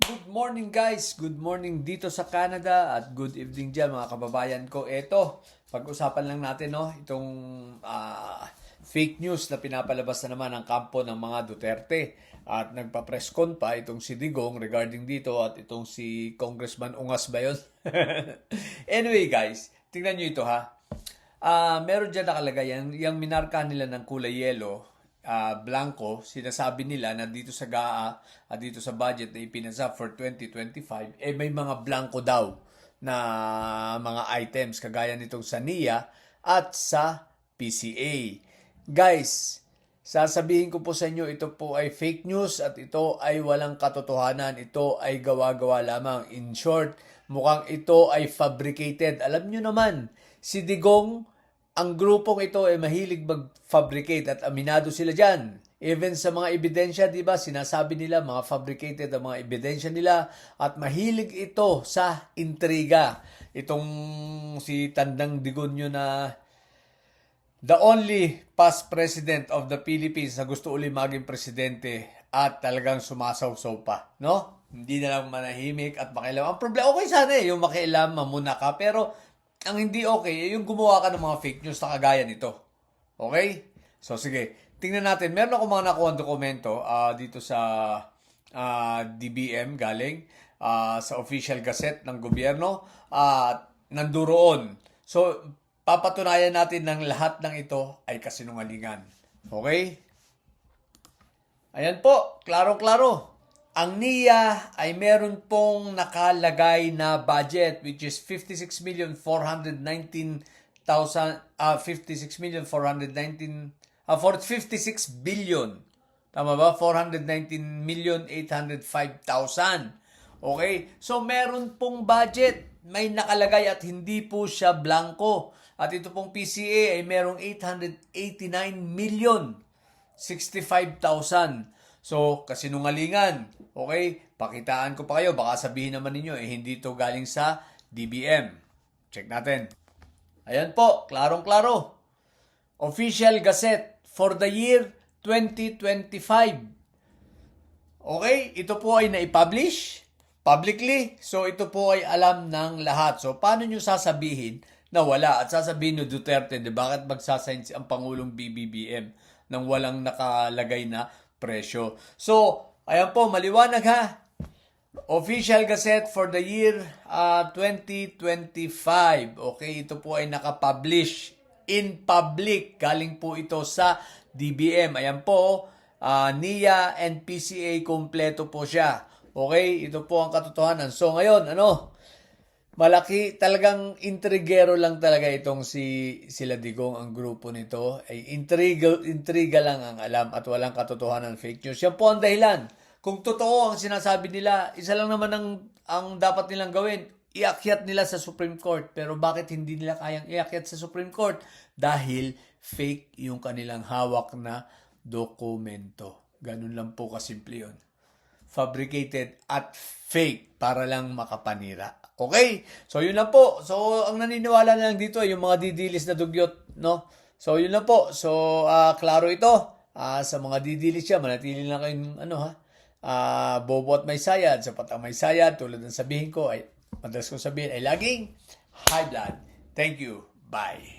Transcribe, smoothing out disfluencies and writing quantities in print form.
Good morning guys, good morning dito sa Canada at good evening dyan mga kababayan ko. Eto, pag-usapan lang natin itong fake news na pinapalabas na naman ng kampo ng mga Duterte. At nagpa-press con pa itong si Digong regarding dito at itong si Congressman Ungas ba yun? Anyway guys, tingnan nyo ito ha. Meron dyan nakalagay yung minarka nila ng kulay yellow. Blanco, sinasabi nila na dito sa GAA at dito sa budget na ipinasa for 2025, may mga blanco daw na mga items kagaya nitong sa NIA at sa PCA. Guys, sasabihin ko po sa inyo, ito po ay fake news at ito ay walang katotohanan. Ito ay gawa-gawa lamang. In short, mukhang ito ay fabricated. Alam nyo naman, si Digong, ang grupong ito ay mahilig mag-fabricate at aminado sila dyan. Even sa mga ebidensya, di ba, sinasabi nila, mga fabricated ang mga ebidensya nila at mahilig ito sa intriga. Itong si Tandang Digonyo na the only past president of the Philippines na gusto uli maging presidente at talagang sumasaw-saw pa, no? Hindi na lang manahimik at makialam. Ang problema, okay sana yung makialam, mamuna ka, pero ang hindi okay, yung gumawa ka ng mga fake news na kagaya nito. Okay? So, sige. Tingnan natin. Meron ako mga nakuha dokumento dito sa DBM galing sa official gazette ng gobyerno at nanduroon. So, papatunayan natin ng lahat ng ito ay kasinungalingan. Okay? Ayan po. Klaro-klaro. Ang NIA ay meron pong nakalagay na budget which is 56,419,000 56 billion. Tama ba? 419,805,000. Okay? So meron pong budget, may nakalagay at hindi po siya blanco. At ito pong PCA ay merong 889,065,000. So, kasinungalingan. Okay? Pakitaan ko pa kayo. Baka sabihin naman ninyo, hindi ito galing sa DBM. Check natin. Ayan po, klarong-klaro. Official Gazette for the year 2025. Okay? Ito po ay naipublish publicly. So, ito po ay alam ng lahat. So, paano nyo sasabihin na wala? At sasabihin ni Duterte, bakit magsasign ang Pangulong BBBM nang walang nakalagay na presyo? So, ayan po, maliwanag ha. Official Gazette for the year 2025. Okay, ito po ay nakapublish in public. Galing po ito sa DBM. Ayan po, NIA and PCA kompleto po siya. Okay, ito po ang katotohanan. So ngayon, malaki talagang intrigero lang talaga itong sila Digong, ang grupo nito. Ay intriga lang ang alam at walang katotohanan, fake news. Yan po ang dahilan. Kung totoo ang sinasabi nila, isa lang naman ang dapat nilang gawin. Iakyat nila sa Supreme Court. Pero bakit hindi nila kayang iakyat sa Supreme Court? Dahil fake yung kanilang hawak na dokumento. Ganun lang po kasimple yun. Fabricated at fake para lang makapanira. Okay? So, yun lang po. So, ang naniniwala na lang dito ay yung mga didilis na dugyot, no? So, yun lang po. So, klaro ito. Sa mga didilis siya, manatili lang kayong, bobo at may sayad. Sapat ang may sayad, tulad ng sabihin ko, ay madalas kong sabihin, ay laging high blood. Thank you. Bye.